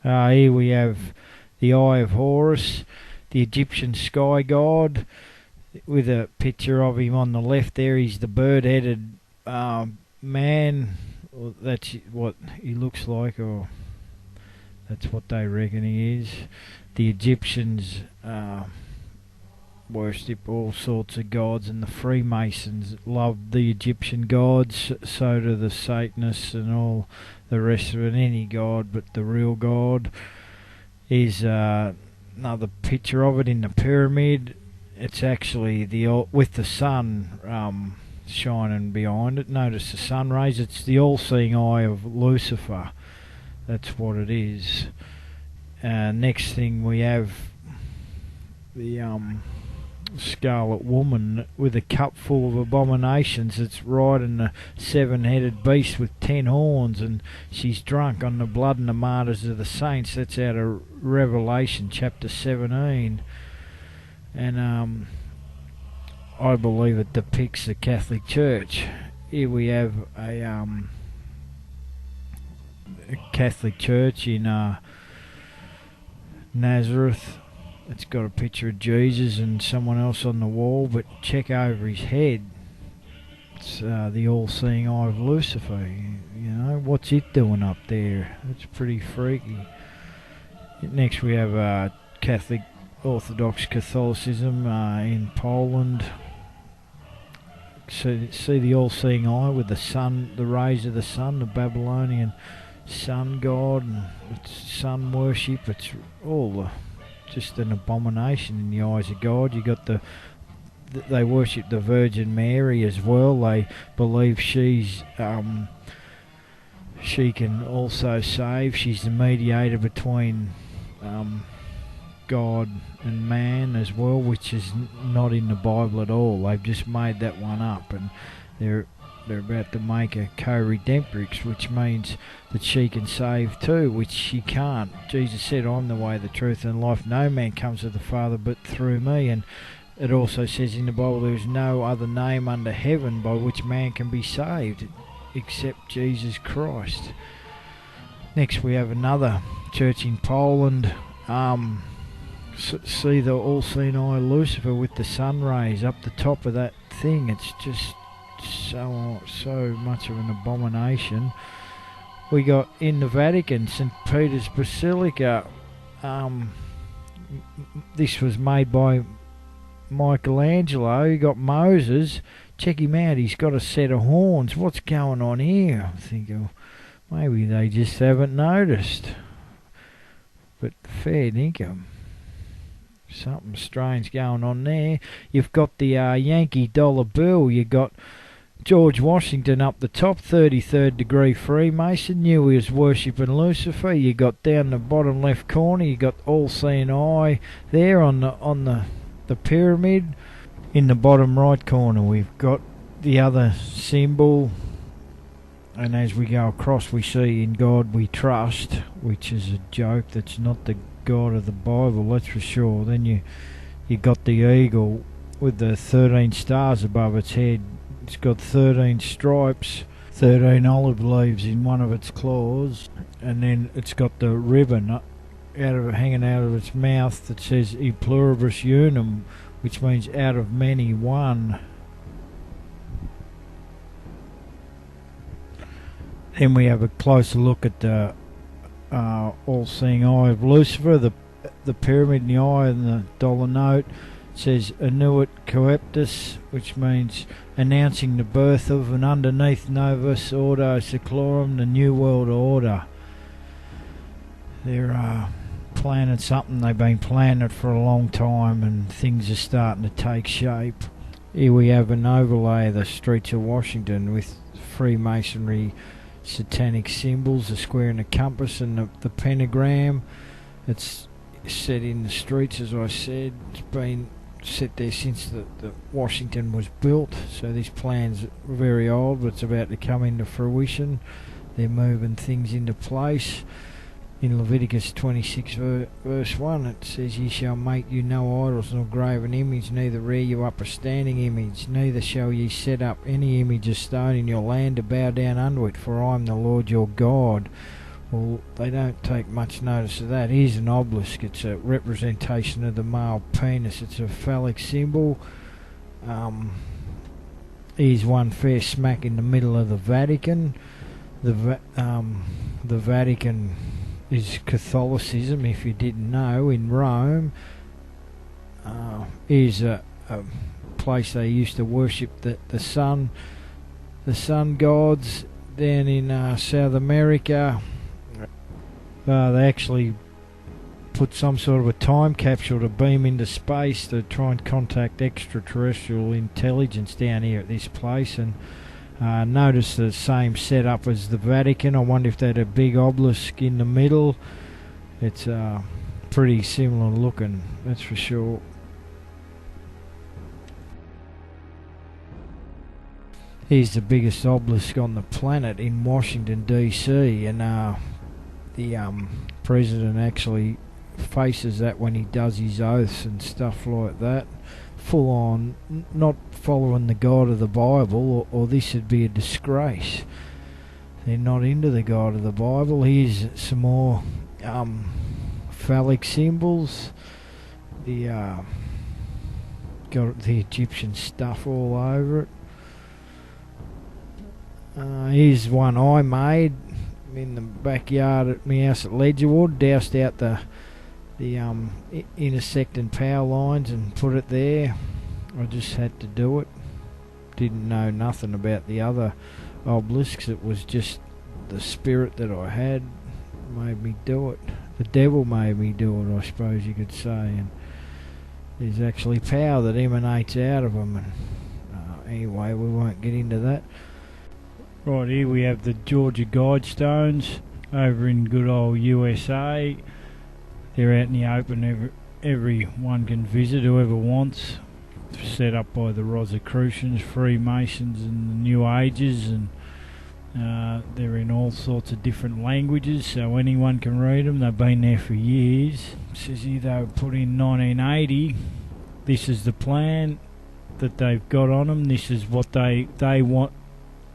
Here we have the Eye of Horus, the Egyptian sky god, with a picture of him on the left there. He's the bird-headed man. Well, that's what he looks like, or that's what they reckon he is. The Egyptians worship all sorts of gods, and the Freemasons loved the Egyptian gods, so do the Satanists and all the rest of it. Any god but the real God. Is another picture of it in the pyramid. It's actually with the sun shining behind it. Notice the sun rays. It's the all-seeing eye of Lucifer. That's what it is. Next thing we have the Scarlet Woman with a cup full of abominations. It's riding the seven-headed beast with 10 horns, and she's drunk on the blood and the martyrs of the saints. That's out of Revelation chapter 17. And I believe it depicts the Catholic Church. Here we have a Catholic Church in Nazareth. It's got a picture of Jesus and someone else on the wall, but check over his head. It's the all-seeing eye of Lucifer. You know, what's it doing up there? It's pretty freaky. Next we have Catholic Orthodox Catholicism in Poland. See the all-seeing eye with the sun, the rays of the sun, the Babylonian sun god, and it's sun worship. It's all just an abomination in the eyes of God. You got they worship the Virgin Mary as well. They believe she can also save. She's the mediator between God and man as well, which is not in the Bible at all. They've just made that one up, and they're about to make a co-redemptrix, which means that she can save too, which she can't. Jesus said, I'm the way, the truth and life. No man comes to the Father but through me. And it also says in the Bible, there is no other name under heaven by which man can be saved except Jesus Christ. Next we have another church in Poland. See the all-seeing eye Lucifer with the sun rays up the top of that thing. It's just so much of an abomination. We got in the Vatican, St. Peter's Basilica. This was made by Michelangelo. You got Moses. Check him out. He's got a set of horns. What's going on here? I'm thinking, maybe they just haven't noticed. But fair dinkum. Something strange going on there. You've got the Yankee dollar bill. You got George Washington up the top, 33rd degree Freemason. Knew he was worshipping Lucifer. You got down the bottom left corner, you got all-seeing eye there on the pyramid. In the bottom right corner we've got the other symbol, and as we go across we see In God We Trust, which is a joke. That's not the God of the Bible, that's for sure. Then you got the eagle with the 13 stars above its head. It's got 13 stripes, 13 olive leaves in one of its claws, and then it's got the ribbon hanging out of its mouth that says E pluribus unum, which means out of many one. Then we have a closer look at the all-seeing eye of Lucifer, the pyramid in the eye and the dollar note. It says Annuit Coeptus, which means announcing the birth of, and underneath Novus Ordo Seclorum, the New World Order. They're planning something. They've been planning it for a long time, and things are starting to take shape. Here we have an overlay of the streets of Washington with Freemasonry satanic symbols, a square and a compass, and the pentagram. It's set in the streets, as I said. It's been set there since the Washington was built, so this plan's very old, but it's about to come into fruition. They're moving things into place. In Leviticus 26 verse 1 it says, Ye shall make you no idols nor graven image, neither rear you up a standing image, neither shall ye set up any image of stone in your land to bow down unto it, for I am the Lord your God. Well, they don't take much notice of that. Here's an obelisk. It's a representation of the male penis. It's a phallic symbol. Here's one fair smack in the middle of the Vatican. The Vatican is Catholicism, if you didn't know, in Rome. Here's a place they used to worship the sun gods down in South America. They actually put some sort of a time capsule to beam into space to try and contact extraterrestrial intelligence down here at this place, and notice the same setup as the Vatican. I wonder if they had a big obelisk in the middle. It's pretty similar looking, that's for sure. Here's the biggest obelisk on the planet in Washington DC, and the president actually faces that when he does his oaths and stuff like that. Full on, not following the God of the Bible, or this would be a disgrace. They're not into the God of the Bible. Here's some more phallic symbols. Got the Egyptian stuff all over it. Here's one I made in the backyard at my house at Ledgerwood. Doused out the intersecting power lines and put it there. I just had to do it. Didn't know nothing about the other obelisks. It was just the spirit that I had made me do it. The devil made me do it, I suppose you could say. And there's actually power that emanates out of them. And anyway, we won't get into that. Right, here we have the Georgia Guidestones over in good old USA. They're out in the open, everyone can visit, whoever wants. Set up by the Rosicrucians, Freemasons and the New Ages, and they're in all sorts of different languages, so anyone can read them. They've been there for years. It says here they were put in 1980. This is the plan that they've got on them. This is what they want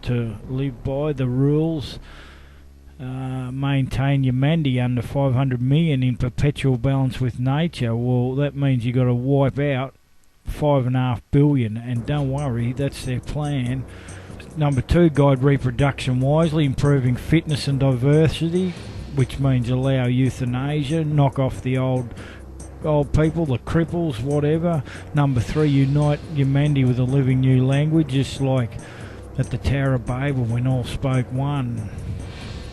to live by, the rules. Maintain humanity under 500 million in perpetual balance with nature. Well, that means you got to wipe out 5.5 billion, and don't worry, that's their plan. Number 2, guide reproduction wisely, improving fitness and diversity, which means allow euthanasia, knock off the old people, the cripples, whatever. Number 3, unite humanity with a living new language, just like at the Tower of Babel when all spoke one.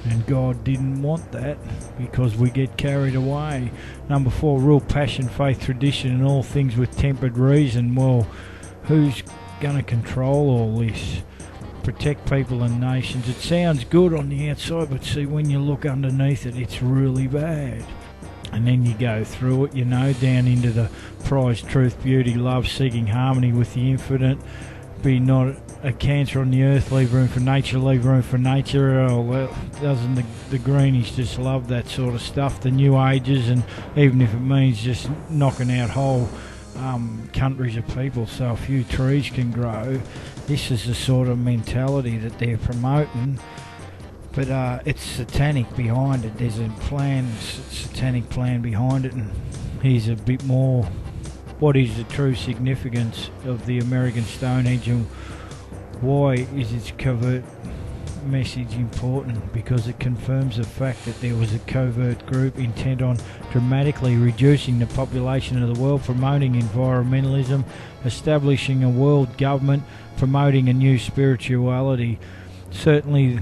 And God didn't want that because we get carried away. Number 4, rule passion, faith, tradition and all things with tempered reason. Well, who's going to control all this? Protect people and nations. It sounds good on the outside, but see, when you look underneath it, it's really bad. And then you go through it, down into the prize, truth, beauty, love, seeking harmony with the infinite. Be not a cancer on the earth, leave room for nature, leave room for nature. Oh, well, doesn't the greenies just love that sort of stuff? The New Ages, and even if it means just knocking out whole countries of people so a few trees can grow, this is the sort of mentality that they're promoting. But it's satanic behind it. There's a satanic plan behind it, and here's a bit more. What is the true significance of the American Stonehenge, and why is its covert message important? Because it confirms the fact that there was a covert group intent on dramatically reducing the population of the world, promoting environmentalism, establishing a world government, promoting a new spirituality. Certainly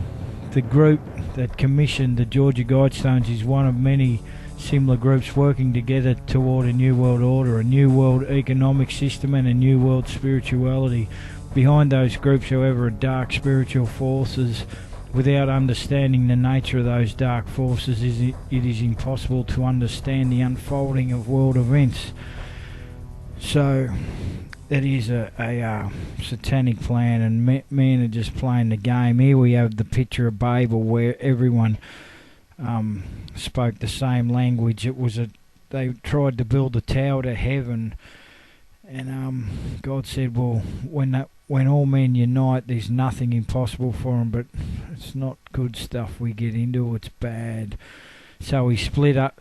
the group that commissioned the Georgia Guidestones is one of many similar groups working together toward a new world order, a new world economic system and a new world spirituality. Behind those groups, however, are dark spiritual forces. Without understanding the nature of those dark forces, it is impossible to understand the unfolding of world events. So that is a satanic plan, and men are just playing the game. Here we have the picture of Babel, where everyone spoke the same language. They tried to build a tower to heaven, And God said, well, when all men unite, there's nothing impossible for them. But it's not good stuff we get into. It's bad. So he split up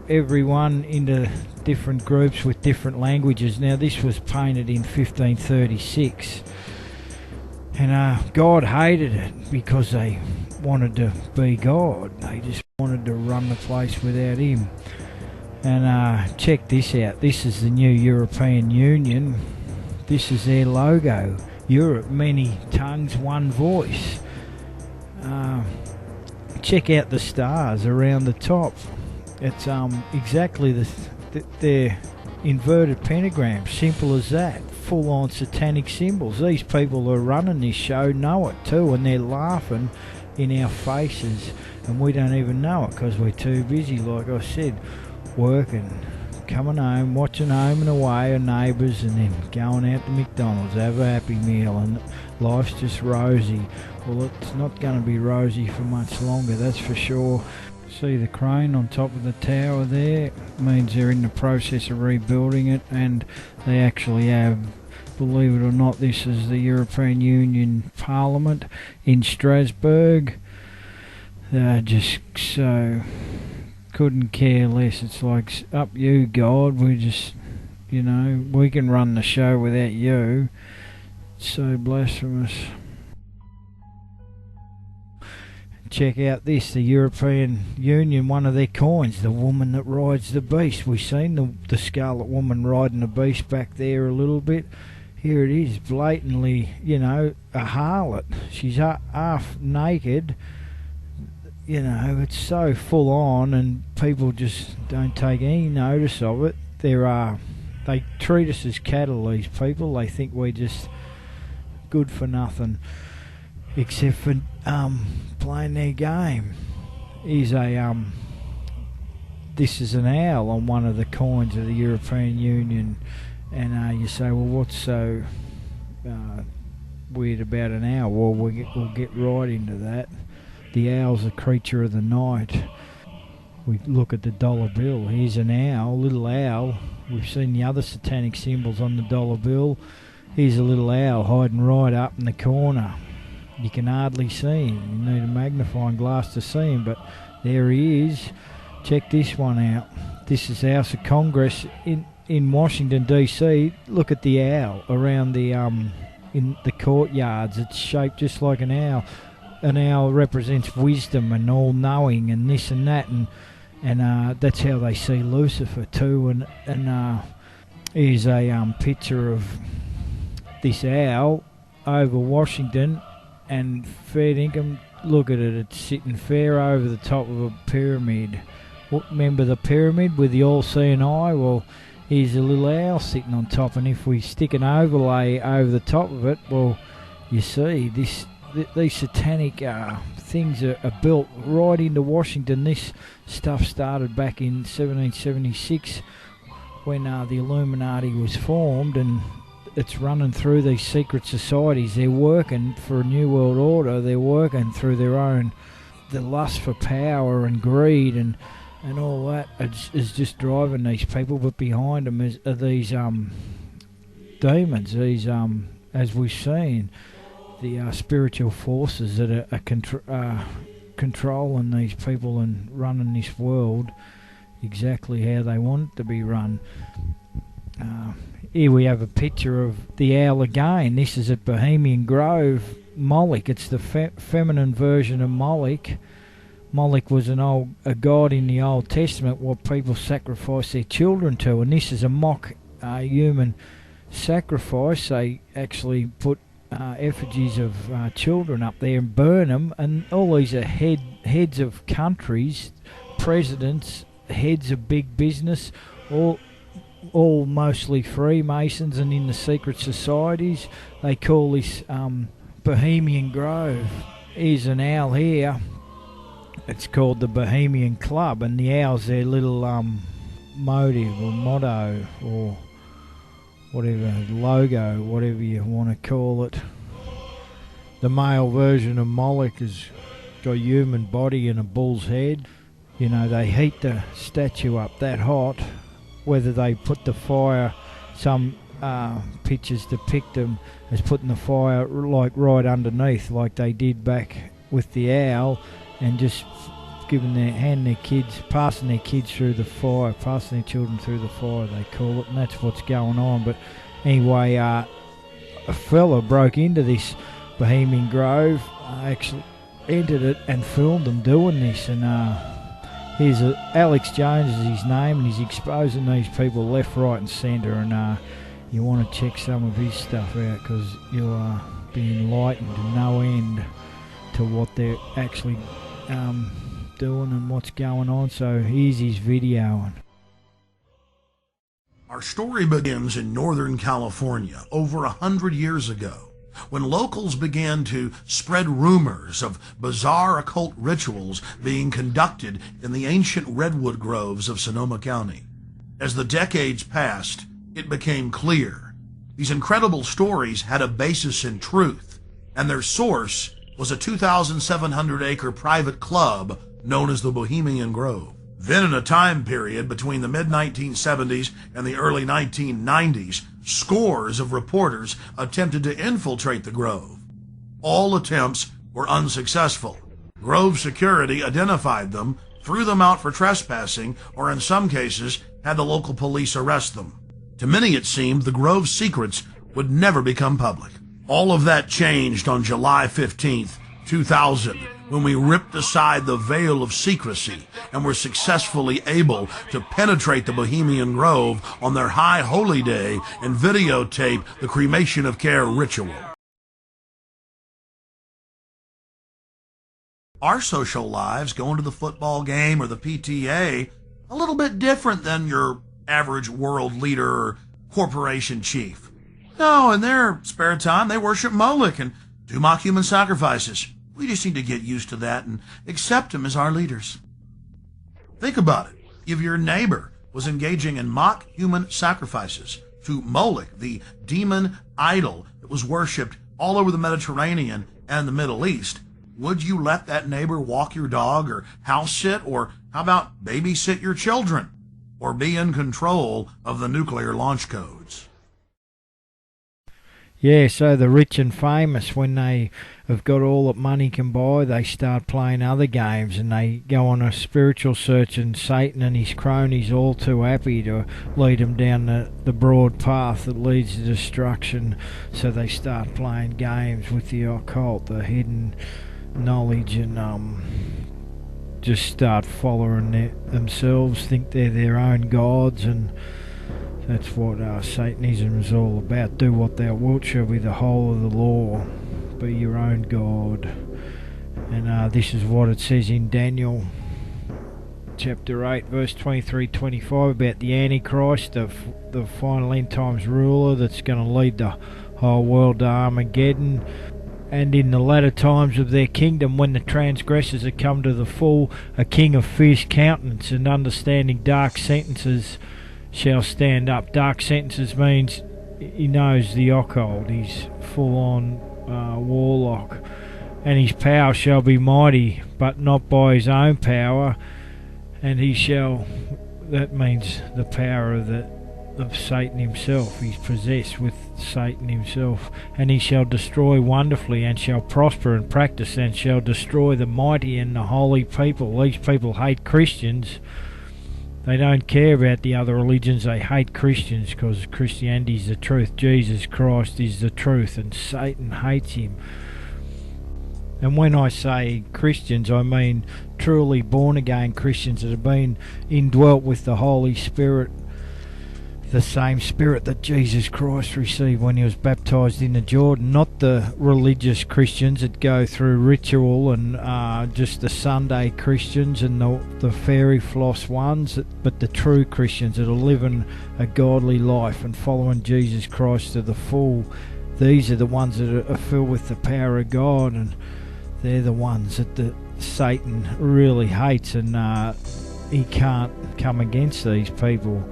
everyone into different groups with different languages. Now this was painted in 1536, and God hated it because they wanted to be God. They just wanted to run the place without him. And check this out. This is the new European Union. This is their logo. Europe, many tongues, one voice. Check out the stars around the top. It's exactly their inverted pentagram. Simple as that. Full on satanic symbols. These people who are running this show know it too, and they're laughing in our faces, and we don't even know it because we're too busy, like I said, working, coming home, watching Home and Away, or Neighbours, and then going out to McDonald's, have a Happy Meal, and life's just rosy. Well, it's not going to be rosy for much longer, that's for sure. See the crane on top of the tower there? It means they're in the process of rebuilding it, and they actually have, believe it or not, this is the European Union Parliament in Strasbourg. They're just so couldn't care less. It's like, up you, God. We just, we can run the show without you. It's so blasphemous. Check out this, the European Union, one of their coins, the woman that rides the beast. We've seen the Scarlet Woman riding the beast back there a little bit. Here it is, blatantly, a harlot. She's half naked. It's so full on, and people just don't take any notice of it. They treat us as cattle, these people. They think we're just good for nothing, except for playing their game. This is an owl on one of the coins of the European Union, and you say, well, what's so weird about an owl? Well, we'll get right into that. The owl's a creature of the night. We look at the dollar bill. Here's an owl, little owl. We've seen the other satanic symbols on the dollar bill. Here's a little owl hiding right up in the corner. You can hardly see him. You need a magnifying glass to see him, but there he is. Check this one out. This is House of Congress in Washington, D.C. Look at the owl around the in the courtyards. It's shaped just like an owl. An owl represents wisdom and all-knowing and this and that, and that's how they see Lucifer too. And here's a picture of this owl over Washington and fair dinkum. Look at it, it's sitting fair over the top of a pyramid. Remember the pyramid with the all-seeing eye? Well, here's a little owl sitting on top, and if we stick an overlay over the top of it, well, you see these satanic things are built right into Washington. This stuff started back in 1776 when the Illuminati was formed, and it's running through these secret societies. They're working for a new world order. They're working through the lust for power and greed and all that is just driving these people. But behind them are these demons, these as we've seen, the spiritual forces that are controlling these people and running this world exactly how they want it to be run. Here we have a picture of the owl again. This is at Bohemian Grove, Moloch. It's the feminine version of Moloch. Moloch was a god in the Old Testament what people sacrificed their children to, and this is a mock human sacrifice. They actually put effigies of children up there and burn them, and all these are heads of countries, presidents, heads of big business, all mostly Freemasons and in the secret societies. They call this Bohemian Grove. Here's an owl here. It's called the Bohemian Club, and the owl's their little motive or motto or whatever, logo, whatever you want to call it. The male version of Moloch has got a human body and a bull's head. They heat the statue up that hot. Whether they put the fire some pictures depict them as putting the fire like right underneath, like they did back with the owl, and just passing their kids through the fire, passing their children through the fire, they call it, and that's what's going on. But anyway, a fella broke into this Bohemian Grove, actually entered it and filmed them doing this, and here's Alex Jones is his name, and he's exposing these people left, right and centre, and you want to check some of his stuff out, because you'll be enlightened to no end to what they're actually doing and what's going on. So here's his video. Our story begins in Northern California over 100 years ago, when locals began to spread rumors of bizarre occult rituals being conducted in the ancient redwood groves of Sonoma County. As the decades passed, it became clear these incredible stories had a basis in truth, and their source was a 2,700-acre private club known as the Bohemian Grove. Then, in a time period between the mid-1970s and the early 1990s, scores of reporters attempted to infiltrate the Grove. All attempts were unsuccessful. Grove security identified them, threw them out for trespassing, or in some cases had the local police arrest them. To many it seemed the Grove's secrets would never become public. All of that changed on July 15th, 2000, when we ripped aside the veil of secrecy and were successfully able to penetrate the Bohemian Grove on their high holy day and videotape the cremation of care ritual. Our social lives, going to the football game or the PTA, a little bit different than your average world leader or corporation chief. No, in their spare time, they worship Moloch and do mock human sacrifices. We just need to get used to that and accept them as our leaders. Think about it. If your neighbor was engaging in mock human sacrifices to Moloch, the demon idol that was worshipped all over the Mediterranean and the Middle East, would you let that neighbor walk your dog or house sit, or how about babysit your children, or be in control of the nuclear launch codes? Yeah, so the rich and famous, when they have got all that money can buy, they start playing other games, and they go on a spiritual search, and Satan and his cronies all too happy to lead them down the broad path that leads to destruction. So they start playing games with the occult, the hidden knowledge, and just start following themselves, think they're their own gods, and that's what Satanism is all about. Do what thou wilt shall be the whole of the law. Be your own God. And this is what it says in Daniel chapter 8 verse 23-25 about the Antichrist, the final end times ruler that's going to lead the whole world to Armageddon. And in the latter times of their kingdom, when the transgressors are come to the full, a king of fierce countenance and understanding dark sentences shall stand up. Dark sentences means he knows the occult. He's full on warlock. And his power shall be mighty, but not by his own power. And he shall, that means the power of Satan himself. He's possessed with Satan himself. And he shall destroy wonderfully, and shall prosper and practice, and shall destroy the mighty and the holy people. These people hate Christians. They don't care about the other religions. They hate Christians because Christianity is the truth. Jesus Christ is the truth, and Satan hates him. And when I say Christians, I mean truly born-again Christians that have been indwelt with the Holy Spirit, the same Spirit that Jesus Christ received when he was baptized in the Jordan. Not the religious Christians that go through ritual and just the Sunday Christians and the fairy floss ones, but the true Christians that are living a godly life and following Jesus Christ to the full. These are the ones that are filled with the power of God, and they're the ones that Satan really hates, and he can't come against these people.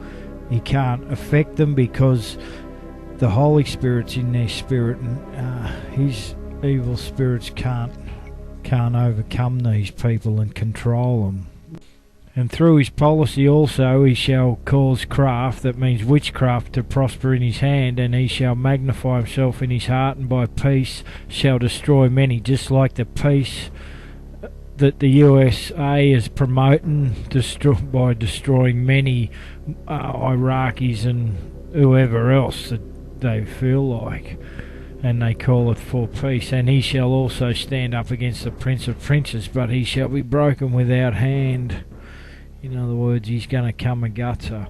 He can't affect them because the Holy Spirit's in their spirit, and his evil spirits can't overcome these people and control them. And through his policy also he shall cause craft, that means witchcraft, to prosper in his hand, and he shall magnify himself in his heart, and by peace shall destroy many, just like the peace that the USA is promoting by destroying many Iraqis and whoever else that they feel like. And they call it for peace. And he shall also stand up against the prince of princes, but he shall be broken without hand. In other words, he's going to come a gutter.